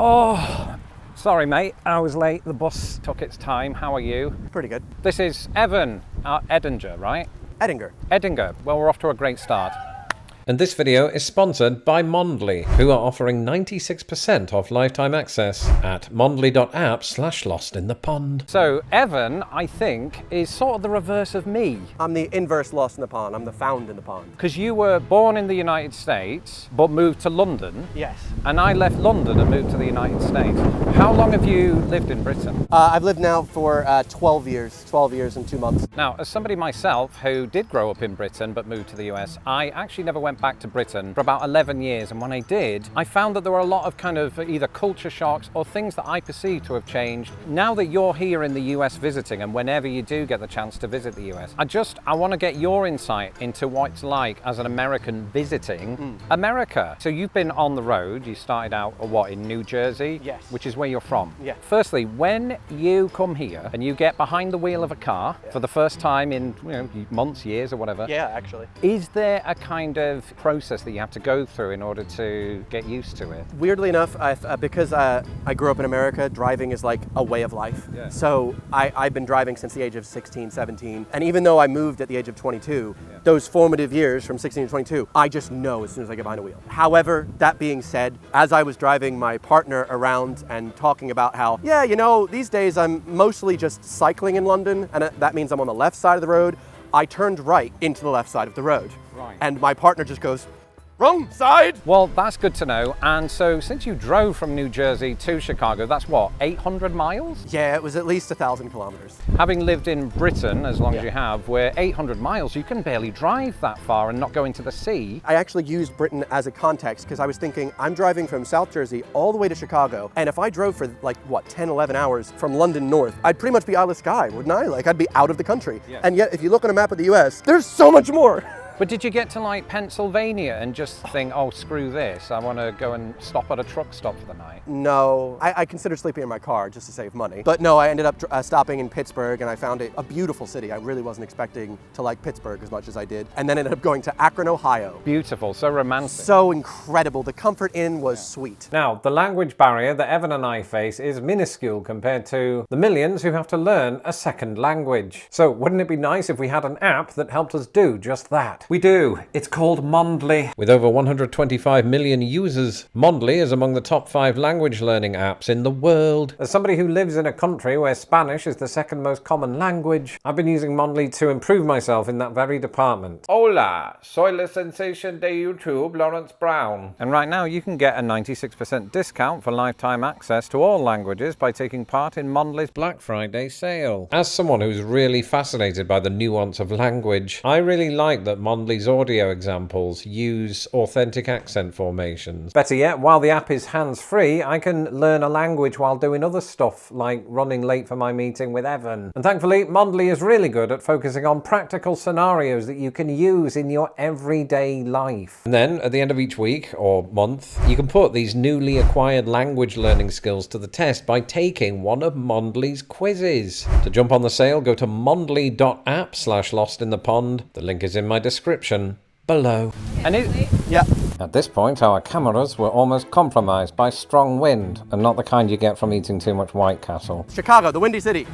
Oh, sorry mate, I was late. The bus took its time. How are you? Pretty good. This is Evan, Edinger, right? Edinger. Edinger. Well, we're off to a great start. And this video is sponsored by Mondly, who are offering 96% off lifetime access at mondly.app/lostinthepond. So, Evan, I think, is sort of the reverse of me. I'm the inverse lost in the pond. I'm the found in the pond. Because you were born in the United States, but moved to London. Yes. And I left London and moved to the United States. How long have you lived in Britain? I've lived now for 12 years. 12 years and 2 months. Now, as somebody myself who did grow up in Britain but moved to the US, I actually never went back to Britain for about 11 years. And when I did, I found that there were a lot of kind of either culture shocks or things that I perceived to have changed. Now that you're here in the US visiting, and whenever you do get the chance to visit the US, I want to get your insight into what it's like as an American visiting America. So you've been on the road. You started out, in New Jersey? Yes. Which is where you're from? Yeah. Firstly, when you come here and you get behind the wheel of a car for the first time in months, years or whatever. Yeah, actually. Is there a kind of process that you have to go through in order to get used to it? Weirdly enough, because I grew up in America, driving is like a way of life. Yeah. So I've been driving since the age of 16, 17. And even though I moved at the age of 22, those formative years from 16 to 22, I just know as soon as I get behind a wheel. However, that being said, as I was driving my partner around and talking about how, these days I'm mostly just cycling in London, and that means I'm on the left side of the road, I turned right into the left side of the road. Right. And my partner just goes, wrong side! Well, that's good to know. And so since you drove from New Jersey to Chicago, that's what, 800 miles? Yeah, it was at least 1,000 kilometers. Having lived in Britain as long as you have, where 800 miles, you can barely drive that far and not go into the sea. I actually used Britain as a context because I was thinking, I'm driving from South Jersey all the way to Chicago, and if I drove for 10, 11 hours from London north, I'd pretty much be out of the sky, wouldn't I? I'd be out of the country. Yeah. And yet, if you look on a map of the US, there's so much more. But did you get to Pennsylvania and just think, oh, screw this, I want to go and stop at a truck stop for the night? No, I considered sleeping in my car just to save money. But no, I ended up stopping in Pittsburgh, and I found it a beautiful city. I really wasn't expecting to like Pittsburgh as much as I did. And then ended up going to Akron, Ohio. Beautiful, so romantic. So incredible. The Comfort Inn was sweet. Now, the language barrier that Evan and I face is minuscule compared to the millions who have to learn a second language. So wouldn't it be nice if we had an app that helped us do just that? We do. It's called Mondly. With over 125 million users, Mondly is among the top 5 language learning apps in the world. As somebody who lives in a country where Spanish is the second most common language, I've been using Mondly to improve myself in that very department. Hola, soy la sensation de YouTube, Lawrence Brown. And right now you can get a 96% discount for lifetime access to all languages by taking part in Mondly's Black Friday sale. As someone who's really fascinated by the nuance of language, I really like that Mondly's audio examples use authentic accent formations. Better yet, while the app is hands-free, I can learn a language while doing other stuff like running late for my meeting with Evan. And thankfully, Mondly is really good at focusing on practical scenarios that you can use in your everyday life. And then, at the end of each week or month, you can put these newly acquired language learning skills to the test by taking one of Mondly's quizzes. To jump on the sale, go to mondly.app/lostinthepond. The link is in my description below. And at this point, our cameras were almost compromised by strong wind, and not the kind you get from eating too much White Castle. Chicago, the Windy City.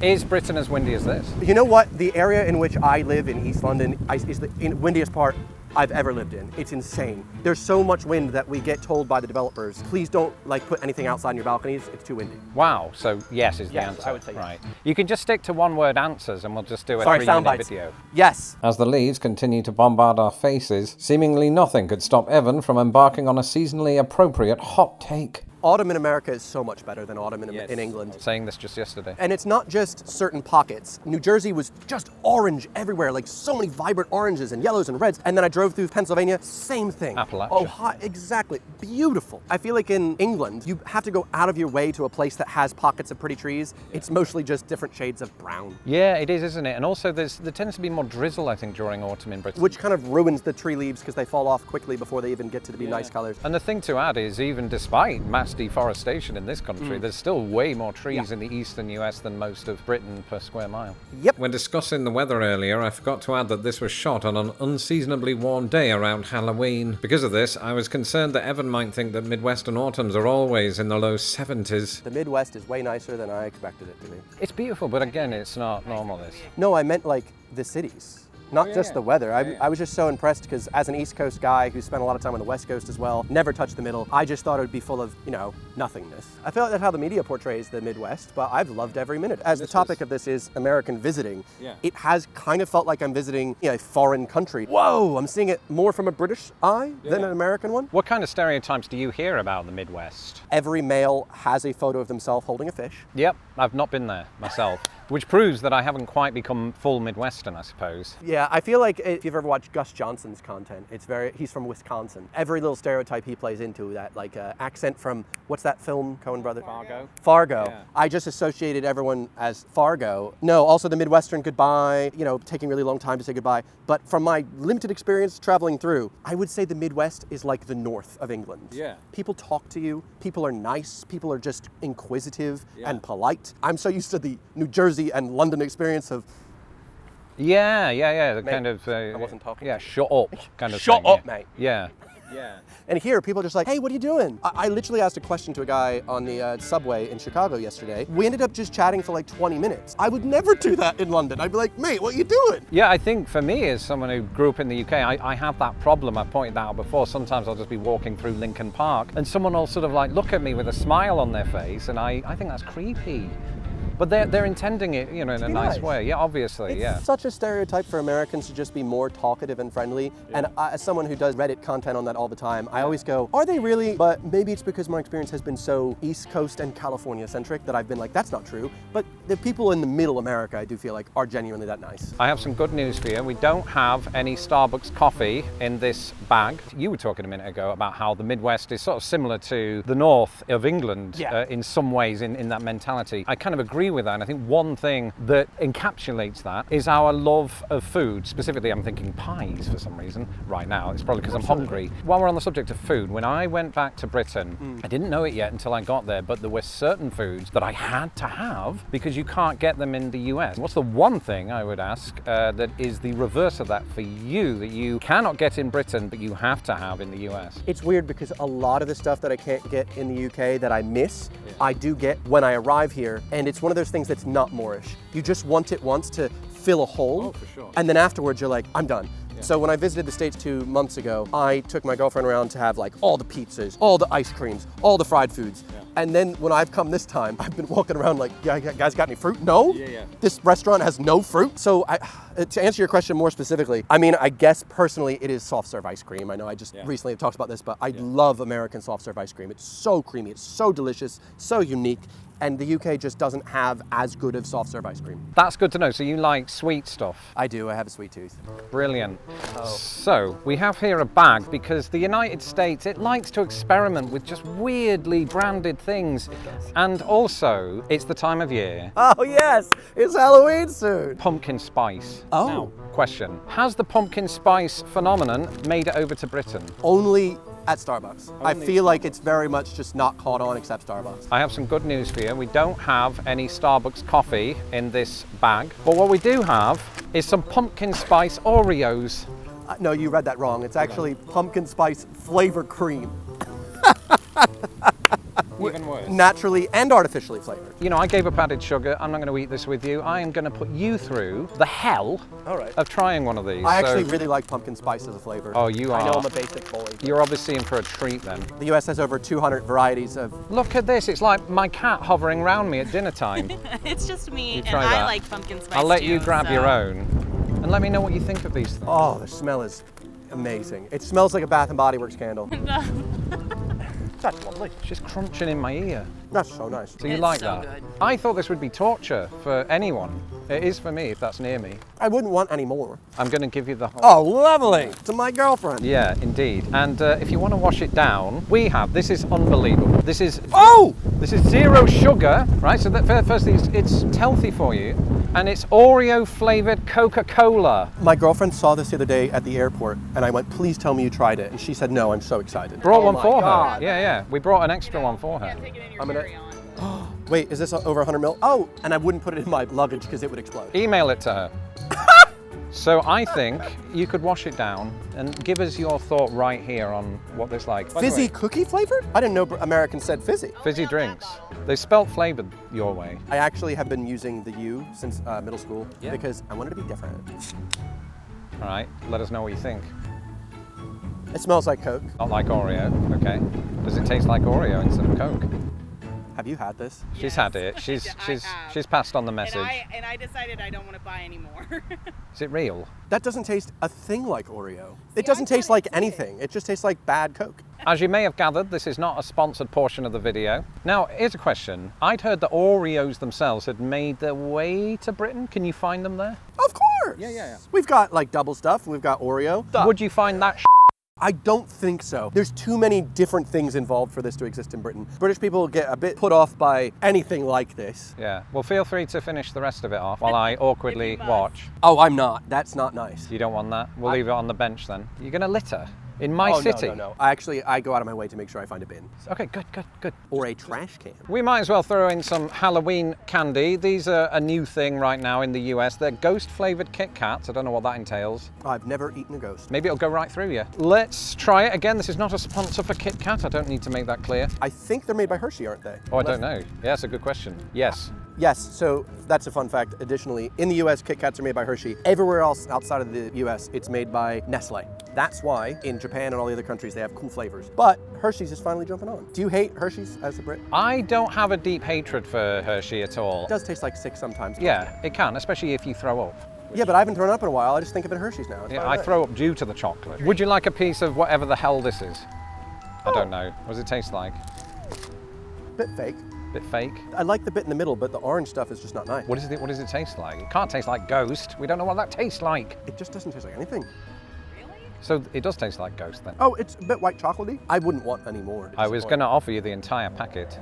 Is Britain as windy as this? You know what? The area in which I live in East London is the windiest part I've ever lived in. It's insane. There's so much wind that we get told by the developers, please don't put anything outside in your balconies, it's too windy. Wow, so yes is the answer. I would say yes. Right. You can just stick to one-word answers and we'll just do a 3-minute video. Yes. As the leaves continue to bombard our faces, seemingly nothing could stop Evan from embarking on a seasonally appropriate hot take. Autumn in America is so much better than autumn in England. Saying this just yesterday. And it's not just certain pockets. New Jersey was just orange everywhere, so many vibrant oranges and yellows and reds. And then I drove through Pennsylvania, same thing. Appalachia. Oh, exactly. Beautiful. I feel like in England, you have to go out of your way to a place that has pockets of pretty trees. It's mostly just different shades of brown. Yeah, it is, isn't it? And also there tends to be more drizzle, I think, during autumn in Britain. Which kind of ruins the tree leaves because they fall off quickly before they even get to be nice colors. And the thing to add is, even despite mass deforestation in this country. There's still way more trees in the eastern US than most of Britain per square mile. Yep. When discussing the weather earlier, I forgot to add that this was shot on an unseasonably warm day around Halloween. Because of this, I was concerned that Evan might think that Midwestern autumns are always in the low 70s. The Midwest is way nicer than I expected it to be. It's beautiful, but again, it's not normal, this. No, I meant like the cities. Not just the weather. I was just so impressed because as an East Coast guy who spent a lot of time on the West Coast as well, never touched the middle, I just thought it would be full of, nothingness. I feel like that's how the media portrays the Midwest, but I've loved every minute. As the topic of this is American visiting, it has kind of felt like I'm visiting a foreign country. Whoa, I'm seeing it more from a British eye than an American one. What kind of stereotypes do you hear about the Midwest? Every male has a photo of themselves holding a fish. Yep, I've not been there myself, which proves that I haven't quite become full Midwestern, I suppose. Yeah, I feel like if you've ever watched Gus Johnson's content, he's from Wisconsin. Every little stereotype he plays into, that like accent from, what's that film, Coen Brothers? Fargo. Yeah. I just associated everyone as Fargo. No, also the Midwestern goodbye, taking really long time to say goodbye. But from my limited experience traveling through, I would say the Midwest is like the north of England. Yeah. People talk to you, people are nice, people are just inquisitive and polite. I'm so used to the New Jersey and London experience of, Yeah. The mate, kind of. I wasn't talking. Yeah, shut up kind of Shut thing. up, mate. Yeah. Yeah. And here, people are just like, hey, what are you doing? I literally asked a question to a guy on the subway in Chicago yesterday. We ended up just chatting for like 20 minutes. I would never do that in London. I'd be like, mate, what are you doing? Yeah, I think for me, as someone who grew up in the UK, I have that problem. I've pointed that out before. Sometimes I'll just be walking through Lincoln Park and someone will sort of like look at me with a smile on their face, and I think that's creepy. But they're intending it, in a nice way. Yeah, obviously, It's such a stereotype for Americans to just be more talkative and friendly. And as someone who does Reddit content on that all the time, I always go, are they really? But maybe it's because my experience has been so East Coast and California centric that I've been like, that's not true. But the people in the middle America, I do feel like, are genuinely that nice. I have some good news for you. We don't have any Starbucks coffee in this bag. You were talking a minute ago about how the Midwest is sort of similar to the north of England in some ways in that mentality. I kind of agree with that, and I think one thing that encapsulates that is our love of food. Specifically, I'm thinking pies for some reason right now. It's probably because I'm hungry. While we're on the subject of food, when I went back to Britain, I didn't know it yet until I got there, but there were certain foods that I had to have because you can't get them in the US. What's the one thing I would ask that is the reverse of that for you, that you cannot get in Britain but you have to have in the US? It's weird because a lot of the stuff that I can't get in the UK that I miss, I do get when I arrive here. And it's one of those things that's not Moorish. You just want it once to fill a hole. for sure. And then afterwards you're like, I'm done. So when I visited the States 2 months ago, I took my girlfriend around to have like all the pizzas, all the ice creams, all the fried foods. And then when I've come this time, I've been walking around like, yeah, guys got any fruit? No? This restaurant has no fruit? So to answer your question more specifically, I mean, I guess personally it is soft serve ice cream. I know I just recently have talked about this, but I love American soft serve ice cream. It's so creamy, it's so delicious, so unique. And the UK just doesn't have as good of soft serve ice cream. That's good to know. So you like sweet stuff? I do, I have a sweet tooth. Brilliant. So we have here a bag because the United States, it likes to experiment with just weirdly branded things. And also, it's the time of year. Oh yes, it's Halloween soon. Pumpkin spice. Oh. Now, question. Has the pumpkin spice phenomenon made it over to Britain? Only at Starbucks. I feel like it's very much just not caught on except Starbucks. I have some good news for you. We don't have any Starbucks coffee in this bag, but what we do have is some pumpkin spice Oreos. No, you read that wrong. It's actually pumpkin spice flavor cream. Even worse. Naturally and artificially flavored. You know, I gave up added sugar. I'm not going to eat this with you. I am going to put you through the hell of trying one of these. I actually really like pumpkin spice as a flavor. Oh, you are. I know I'm a basic boy. You're obviously in for a treat then. The US has over 200 varieties of... Look at this. It's like my cat hovering around me at dinner time. It's just me, and try I that. like pumpkin spice I'll let too, you grab so. your own and let me know what you think of these things. Oh, the smell is amazing. It smells like a Bath & Body Works candle. That's lovely. It's just crunching in my ear. That's so nice. So you It's like so that? good. I thought this would be torture for anyone. It is for me if that's near me. I wouldn't want any more. I'm going to give you the whole... Oh, lovely. To my girlfriend. Yeah, indeed. And if you want to wash it down, we have, this is unbelievable. This is Oh! This is zero sugar, right? So that firstly, it's healthy for you, And it's Oreo flavored Coca-Cola. My girlfriend saw this the other day at the airport, and I went, please tell me you tried it. And she said, no, I'm so excited. Brought Oh one my for God. her. Yeah. We brought an extra one for her. Take it in your I'm gonna- carry-on. Wait, is this over 100 mil? Oh, and I wouldn't put it in my luggage because it would explode. Email it to her. So I think you could wash it down and give us your thought right here on what this like. By the Fizzy way, cookie flavored? I didn't know Americans said fizzy. fizzy drinks. They spelt flavored your way. I actually have been using the U since middle school Yeah. because I wanted to be different. All right, let us know what you think. It smells like Coke. Not like Oreo, okay. Does it taste like Oreo instead of Coke? Have you had this? She's had it. She's have. she's passed on the message. And I decided I don't want to buy anymore. Is it real? That doesn't taste a thing like Oreo. It I doesn't taste thought like it did. anything. It just tastes like bad Coke. As you may have gathered, this is not a sponsored portion of the video. Now, here's a question. I'd heard that Oreos themselves had made their way to Britain. Can you find them there? Of course. Yeah. We've got like double stuff. We've got Oreo. Would you find that I don't think so. There's too many different things involved for this to exist in Britain. British people get a bit put off by anything like this. Yeah, well, feel free to finish the rest of it off while I awkwardly If you must. watch. Oh, I'm not. That's not nice. You don't want that? We'll leave it on the bench then. You're going to litter in my Oh, city? No. I go out of my way to make sure I find a bin. Okay, good. Or a trash can. We might as well throw in some Halloween candy. These are a new thing right now in the US. They're ghost-flavored Kit Kats. I don't know what that entails. I've never eaten a ghost. Maybe it'll go right through you. Let's try it again. This is not a sponsor for Kit Kat. I don't need to make that clear. I think they're made by Hershey, aren't they? Oh, I don't know. Yeah, that's a good question. Yes. Yes, so that's a fun fact. Additionally, in the US, Kit Kats are made by Hershey. Everywhere else outside of the US, it's made by Nestle. That's why in Japan and all the other countries, they have cool flavors. But Hershey's is finally jumping on. Do you hate Hershey's as a Brit? I don't have a deep hatred for Hershey at all. It does taste like sick sometimes. Yeah, it can, especially if you throw up. Yeah, but I haven't thrown up in a while. I just think of it Hershey's now. It's Yeah, fine I with throw up due to the chocolate. Would you like a piece of whatever the hell this is? I don't know. What does it taste like? it. Bit fake. Bit fake? I like the bit in the middle, but the orange stuff is just not nice. What does it taste like? It can't taste like Ghost. We don't know what that tastes like. It just doesn't taste like anything. Really? So it does taste like Ghost then. Oh, it's a bit white chocolatey. I wouldn't want any more. I was going to offer you the entire packet.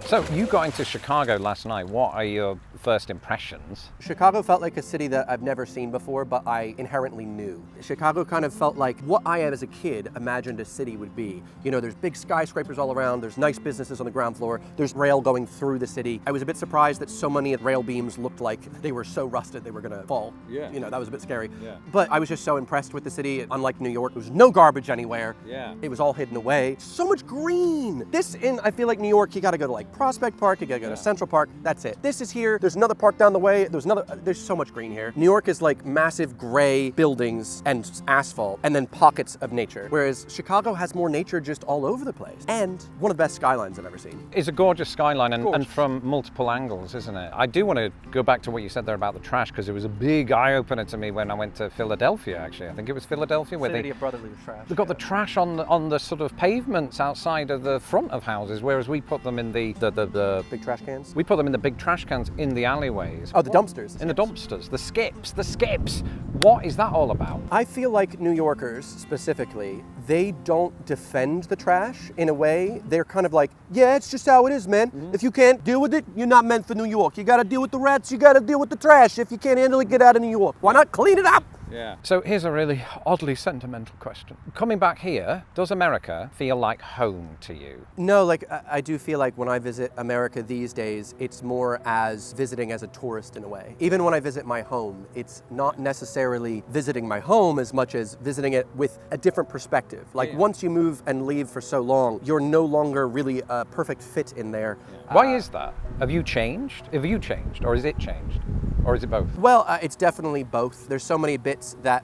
So you got into Chicago last night. What are your first impressions? Chicago felt like a city that I've never seen before, but I inherently knew. Chicago kind of felt like what I as a kid imagined a city would be. You know, there's big skyscrapers all around, there's nice businesses on the ground floor, there's rail going through the city. I was a bit surprised that so many rail beams looked like they were so rusted they were gonna fall. Yeah. You know, that was a bit scary. Yeah. But I was just so impressed with the city. Unlike New York, there was no garbage anywhere. Yeah. It was all hidden away. So much green. I feel like New York, you gotta go to like Prospect Park, you gotta go to Central Park, that's it. This is here, there's another park down the way, there's so much green here. New York is like massive gray buildings and asphalt and then pockets of nature. Whereas Chicago has more nature just all over the place. And one of the best skylines I've ever seen. It's a gorgeous skyline and Gorgeous. from multiple angles, isn't it? I do want to go back to what you said there about the trash because it was a big eye-opener to me when I went to Philadelphia, actually. I think it was Philadelphia where City of brotherly trash. they got the trash on the sort of pavements outside of the front of houses, whereas we put them in the Big trash cans. we put them in the big trash cans in the alleyways. Oh, the dumpsters. In the dumpsters, the skips. What is that all about? I feel like New Yorkers specifically, they don't defend the trash in a way. They're kind of like, yeah, it's just how it is, man. If you can't deal with it, you're not meant for New York. You gotta deal with the rats, you gotta deal with the trash. If you can't handle it, get out of New York. Why not clean it up? Yeah. So here's a really oddly sentimental question. Coming back here, does America feel like home to you? No, like I do feel like when I visit America these days, it's more as visiting as a tourist in a way. Even when I visit my home, it's not necessarily visiting my home as much as visiting it with a different perspective. Like once you move and leave for so long, you're no longer really a perfect fit in there. Why is that? Have you changed, or is it changed? Or is it both? Well, it's definitely both. There's so many bits that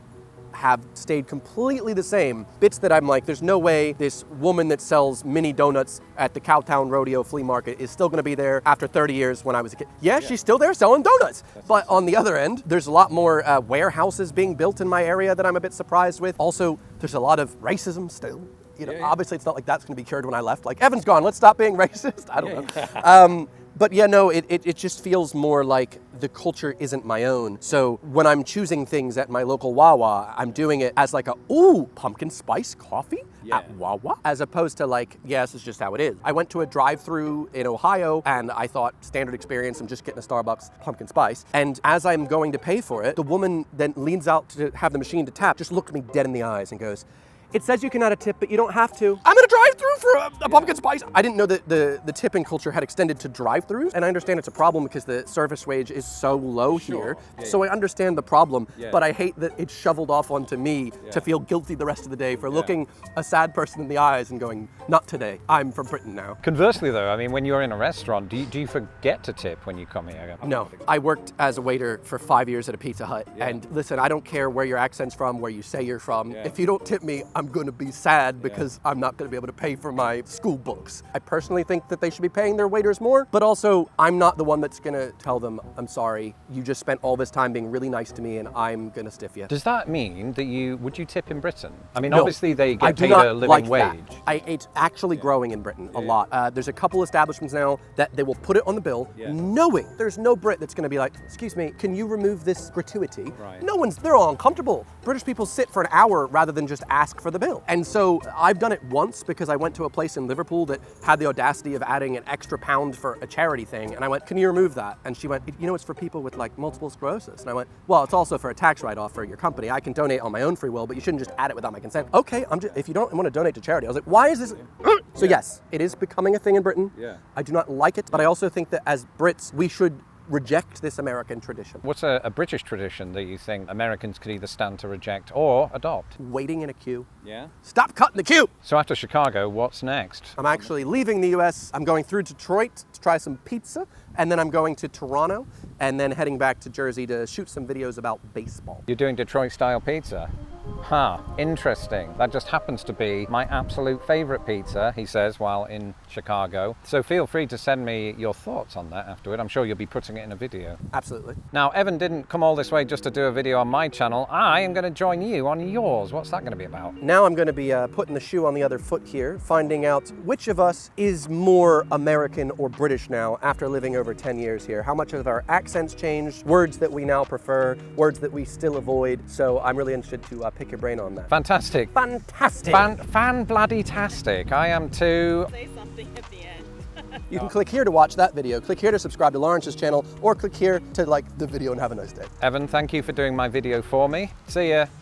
have stayed completely the same. Bits that I'm like, there's no way this woman that sells mini donuts at the Cowtown Rodeo Flea Market is still gonna be there after 30 years when I was a kid. Yeah, she's still there selling donuts. But on the other end, there's a lot more warehouses being built in my area that I'm a bit surprised with. Also, there's a lot of racism still. You know, obviously it's not like that's gonna be cured when I left. Like, Evan's gone, let's stop being racist. I don't know. But yeah, no, it just feels more like the culture isn't my own. So when I'm choosing things at my local Wawa, I'm doing it as like ooh, pumpkin spice coffee at Wawa, as opposed to like, this is just how it is. I went to a drive-through in Ohio and I thought, standard experience, I'm just getting a Starbucks pumpkin spice. And as I'm going to pay for it, the woman then leans out to have the machine to tap, just looked me dead in the eyes and goes, "It says you can add a tip, but you don't have to." I'm in a drive-through for a pumpkin spice. I didn't know that the tipping culture had extended to drive-throughs, and I understand it's a problem because the service wage is so low here. So I understand the problem, but I hate that it's shoveled off onto me to feel guilty the rest of the day for looking a sad person in the eyes and going, "Not today. I'm from Britain now." Conversely, though, I mean, when you're in a restaurant, do you forget to tip when you come here? No, I worked as a waiter for 5 years at a Pizza Hut, and listen, I don't care where your accent's from, where you say you're from. If you don't tip me, I'm going to be sad because I'm not going to be able to pay for my school books. I personally think that they should be paying their waiters more, but also I'm not the one that's going to tell them, "I'm sorry, you just spent all this time being really nice to me and I'm going to stiff you." Does that mean that would you tip in Britain? I mean, No, obviously they I get do paid not a living like wage. that. It's actually growing in Britain a lot. There's a couple establishments now that they will put it on the bill, knowing there's no Brit that's going to be like, "Excuse me, can you remove this gratuity?" Right. They're all uncomfortable. British people sit for an hour rather than just ask for the bill. And so I've done it once because I went to a place in Liverpool that had the audacity of adding an extra pound for a charity thing. And I went, "Can you remove that?" And she went, "It's for people with like multiple sclerosis." And I went, "Well, it's also for a tax write-off for your company. I can donate on my own free will, but you shouldn't just add it without my consent." "Okay, if you don't want to donate to charity." I was like, "Why is this?" So yes, it is becoming a thing in Britain. I do not like it, but I also think that as Brits, we should reject this American tradition. What's a British tradition that you think Americans could either stand to reject or adopt? Waiting in a queue. Yeah. Stop cutting the queue! So after Chicago, what's next? I'm actually leaving the US. I'm going through Detroit to try some pizza, and then I'm going to Toronto, and then heading back to Jersey to shoot some videos about baseball. You're doing Detroit-style pizza? Interesting. That just happens to be my absolute favorite pizza, he says, while in Chicago. So feel free to send me your thoughts on that afterward. I'm sure you'll be putting it in a video. Absolutely. Now, Evan didn't come all this way just to do a video on my channel. I am going to join you on yours. What's that going to be about? Now I'm going to be putting the shoe on the other foot here, finding out which of us is more American or British now after living over 10 years here. How much have our accents changed, words that we now prefer, words that we still avoid. So I'm really interested to pick your brain on that. Fantastic. Fantastic. Fan-bloody-tastic. I am too. Say something at the end. You can click here to watch that video, click here to subscribe to Lawrence's channel, or click here to like the video and have a nice day. Evan, thank you for doing my video for me. See ya.